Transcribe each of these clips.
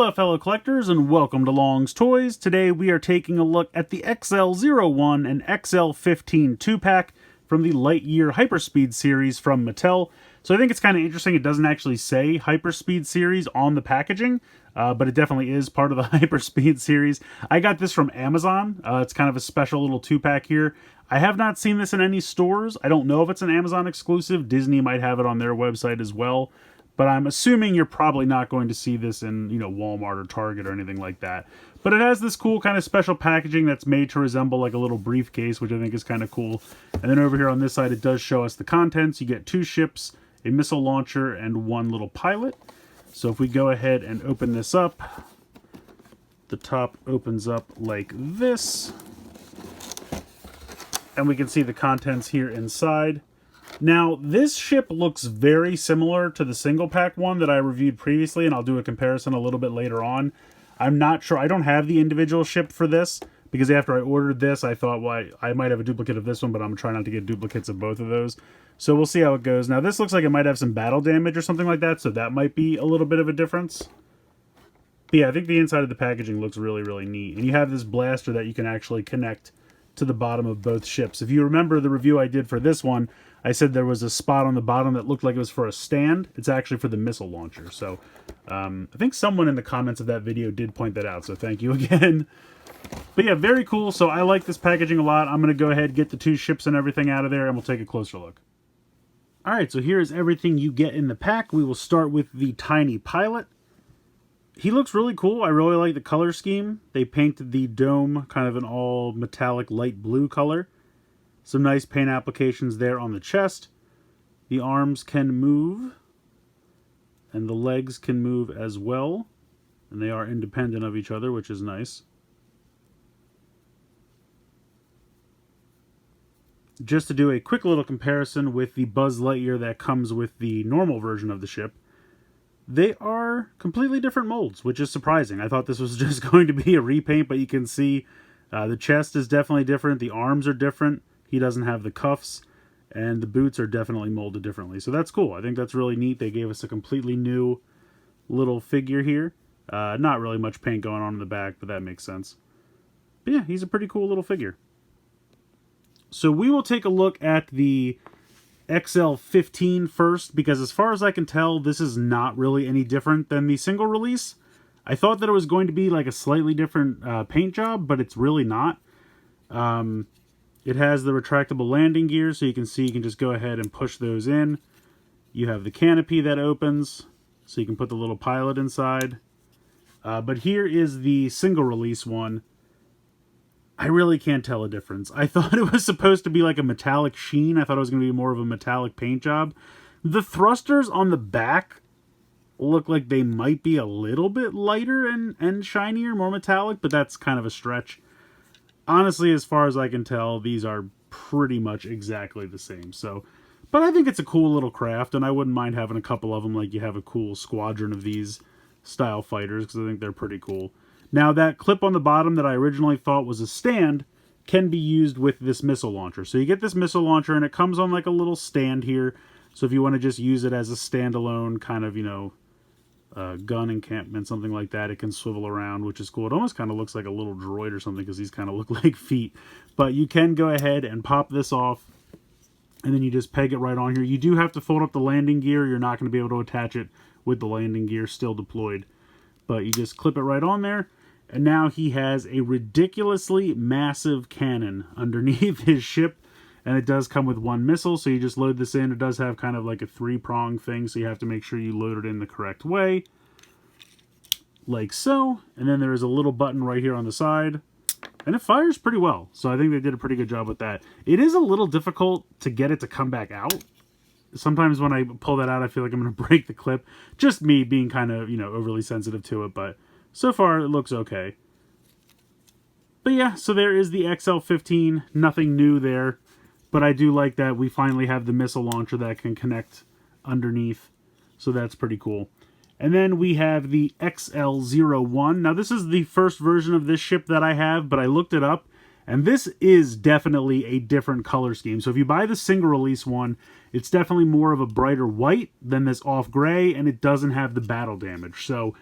Hello fellow collectors and welcome to Long's Toys. Today we are taking a look at the XL-01 and XL-15 2-pack from the Lightyear Hyperspeed series from Mattel. So I think it's kind of interesting, it doesn't actually say Hyperspeed series on the packaging, but it definitely is part of the Hyperspeed series. I got this from Amazon. It's kind of a special little 2-pack here. I have not seen this in any stores. I don't know if it's an Amazon exclusive. Disney might have it on their website as well. But I'm assuming you're probably not going to see this in, Walmart or Target or anything like that. But it has this cool kind of special packaging that's made to resemble like a little briefcase, which I think is kind of cool. And then over here on this side, it does show us the contents. You get 2 ships, a missile launcher, and 1 little pilot. So if we go ahead and open this up, the top opens up like this. And we can see the contents here inside. Now, this ship looks very similar to the single pack one that I reviewed previously, and I'll do a comparison a little bit later on. I'm not sure. I don't have the individual ship for this, because after I ordered this, I thought, well, I might have a duplicate of this one, but I'm trying not to get duplicates of both of those. So we'll see how it goes. Now, this looks like it might have some battle damage or something like that, so that might be a little bit of a difference. But yeah, I think the inside of the packaging looks really, really neat. And you have this blaster that you can actually connect to the bottom of both ships. If you remember the review I did for this one, I said there was a spot on the bottom that looked like it was for a stand. It's actually for the missile launcher. So I think someone in the comments of that video did point that out, so thank you again. But yeah, very cool. So I like this packaging a lot. I'm going to go ahead, get the 2 ships and everything out of there, and we'll take a closer look. Alright, so here's everything you get in the pack. We will start with the tiny pilot. He looks really cool. I really like the color scheme. They painted the dome kind of an all metallic light blue color. Some nice paint applications there on the chest. The arms can move, and the legs can move as well. And they are independent of each other, which is nice. Just to do a quick little comparison with the Buzz Lightyear that comes with the normal version of the ship, they are completely different molds, which is surprising. I thought this was just going to be a repaint, but you can see the chest is definitely different. The arms are different. He doesn't have the cuffs, and the boots are definitely molded differently. So that's cool. I think that's really neat. They gave us a completely new little figure here. Not really much paint going on in the back, but that makes sense. But yeah, he's a pretty cool little figure. So we will take a look at the XL-15 first, because as far as I can tell, this is not really any different than the single release. I thought that it was going to be like a slightly different paint job, but it's really not. It has the retractable landing gear, so you can see you can just go ahead and push those in. You have the canopy that opens, so you can put the little pilot inside. But here is the single release one. I really can't tell a difference. I thought it was supposed to be like a metallic sheen. I thought it was going to be more of a metallic paint job. The thrusters on the back look like they might be a little bit lighter and shinier, more metallic, but that's kind of a stretch. Honestly, as far as I can tell, these are pretty much exactly the same. So, but I think it's a cool little craft, and I wouldn't mind having a couple of them, like you have a cool squadron of these style fighters, because I think they're pretty cool. Now, that clip on the bottom that I originally thought was a stand can be used with this missile launcher. So you get this missile launcher, and it comes on like a little stand here. So if you want to just use it as a standalone kind of, gun encampment, something like that, it can swivel around, which is cool. It almost kind of looks like a little droid or something, because these kind of look like feet. But you can go ahead and pop this off, and then you just peg it right on here. You do have to fold up the landing gear. You're not going to be able to attach it with the landing gear still deployed. But you just clip it right on there, and now he has a ridiculously massive cannon underneath his ship. And it does come with 1 missile, so you just load this in. It does have kind of like a 3-prong thing, so you have to make sure you load it in the correct way. Like so. And then there is a little button right here on the side. And it fires pretty well, so I think they did a pretty good job with that. It is a little difficult to get it to come back out. Sometimes when I pull that out, I feel like I'm going to break the clip. Just me being kind of, overly sensitive to it, but so far it looks okay. But yeah, so there is the XL-15. Nothing new there. But I do like that we finally have the missile launcher that can connect underneath. So that's pretty cool. And then we have the XL-01. Now this is the first version of this ship that I have, but I looked it up. And this is definitely a different color scheme. So if you buy the single release one, it's definitely more of a brighter white than this off gray. And it doesn't have the battle damage. So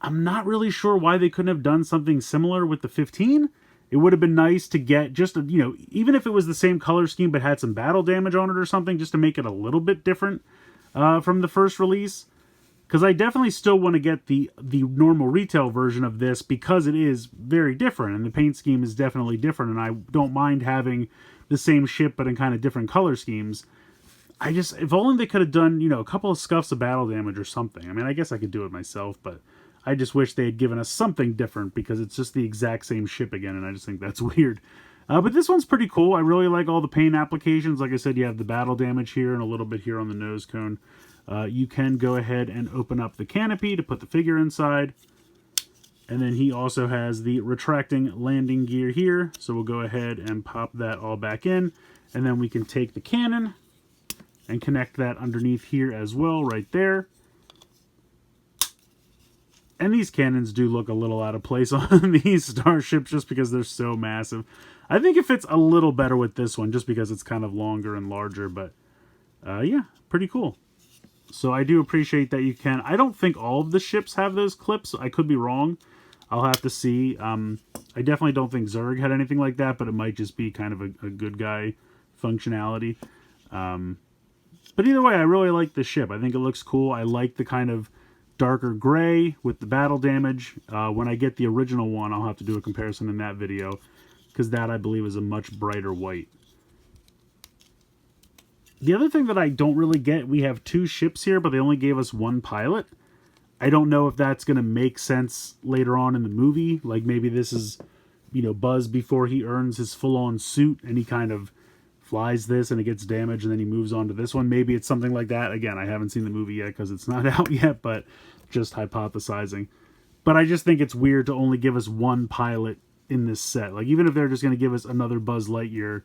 I'm not really sure why they couldn't have done something similar with the 15. It would have been nice to get just, even if it was the same color scheme but had some battle damage on it or something, just to make it a little bit different from the first release. Because I definitely still want to get the normal retail version of this because it is very different, and the paint scheme is definitely different, and I don't mind having the same ship but in kind of different color schemes. If only they could have done, a couple of scuffs of battle damage or something. I mean, I guess I could do it myself, but I just wish they had given us something different because it's just the exact same ship again, and I just think that's weird. But this one's pretty cool. I really like all the paint applications. Like I said, you have the battle damage here and a little bit here on the nose cone. You can go ahead and open up the canopy to put the figure inside. And then he also has the retracting landing gear here. So we'll go ahead and pop that all back in. And then we can take the cannon and connect that underneath here as well, right there. And these cannons do look a little out of place on these starships just because they're so massive. I think it fits a little better with this one just because it's kind of longer and larger. But yeah, pretty cool. So I do appreciate that you can. I don't think all of the ships have those clips. I could be wrong. I'll have to see. I definitely don't think Zurg had anything like that, but it might just be kind of a good guy functionality. But either way, I really like the ship. I think it looks cool. I like the kind of darker gray with the battle damage. When I get the original one, I'll have to do a comparison in that video, because that, I believe, is a much brighter white. The other thing that I don't really get, we have two ships here, but they only gave us one pilot. I don't know if that's going to make sense later on in the movie. Like maybe this is, Buzz before he earns his full-on suit, and he kind of flies this and it gets damaged, and then he moves on to this one. Maybe it's something like that. Again, I haven't seen the movie yet because it's not out yet, but just hypothesizing. But I just think it's weird to only give us one pilot in this set. Like, even if they're just going to give us another Buzz Lightyear,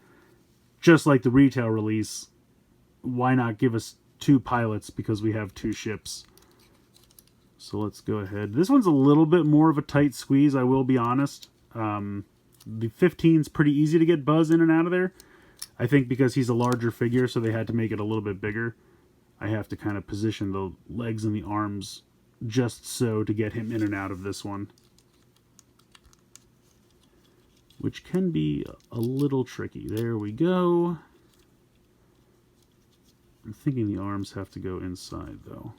just like the retail release, why not give us two pilots because we have two ships? So let's go ahead. This one's a little bit more of a tight squeeze, I will be honest. The 15's pretty easy to get Buzz in and out of there. I think because he's a larger figure, so they had to make it a little bit bigger. I have to kind of position the legs and the arms just so to get him in and out of this one, which can be a little tricky. There we go. I'm thinking the arms have to go inside, though.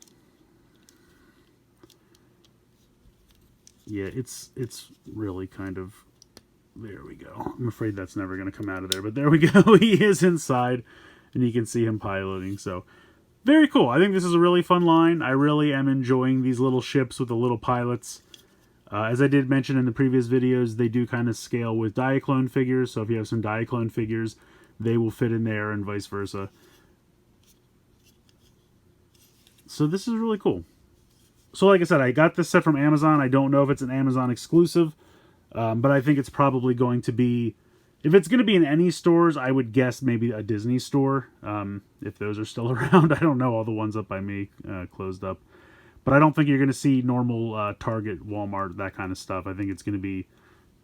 Yeah, it's really kind of... There we go. I'm afraid that's never going to come out of there, but there we go. He is inside, and you can see him piloting, so... Very cool. I think this is a really fun line. I really am enjoying these little ships with the little pilots. As I did mention in the previous videos, they do kind of scale with Diaclone figures, so if you have some Diaclone figures, they will fit in there and vice versa. So this is really cool. So like I said, I got this set from Amazon. I don't know if it's an Amazon exclusive, but I think it's probably going to be... If it's going to be in any stores, I would guess maybe a Disney store, if those are still around. I don't know, all the ones up by me closed up. But I don't think you're going to see normal Target, Walmart, that kind of stuff. I think it's going to be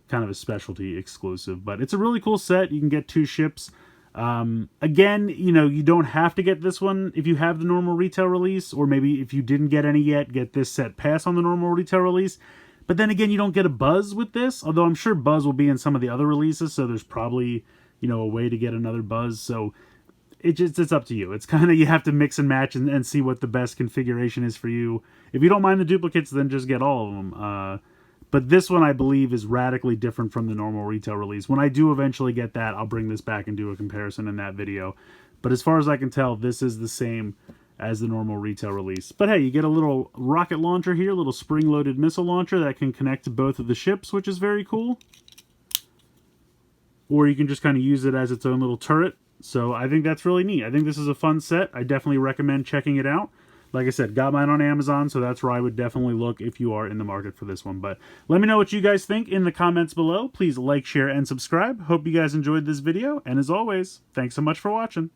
kind of a specialty exclusive. But it's a really cool set. You can get two ships. Again, you don't have to get this one if you have the normal retail release. Or maybe if you didn't get any yet, get this set pass on the normal retail release. But then again, you don't get a Buzz with this, although I'm sure Buzz will be in some of the other releases, so there's probably, a way to get another Buzz. So it's up to you. It's kind of, you have to mix and match and see what the best configuration is for you. If you don't mind the duplicates, then just get all of them. But this one, I believe, is radically different from the normal retail release. When I do eventually get that, I'll bring this back and do a comparison in that video. But as far as I can tell, this is the same as the normal retail release. But hey, you get a little rocket launcher here, a little spring-loaded missile launcher that can connect to both of the ships, which is very cool. Or you can just kind of use it as its own little turret. So I think that's really neat. I think this is a fun set. I definitely recommend checking it out. Like I said, got mine on Amazon, so that's where I would definitely look if you are in the market for this one. But let me know what you guys think in the comments below. Please like, share, and subscribe. Hope you guys enjoyed this video. And as always, thanks so much for watching.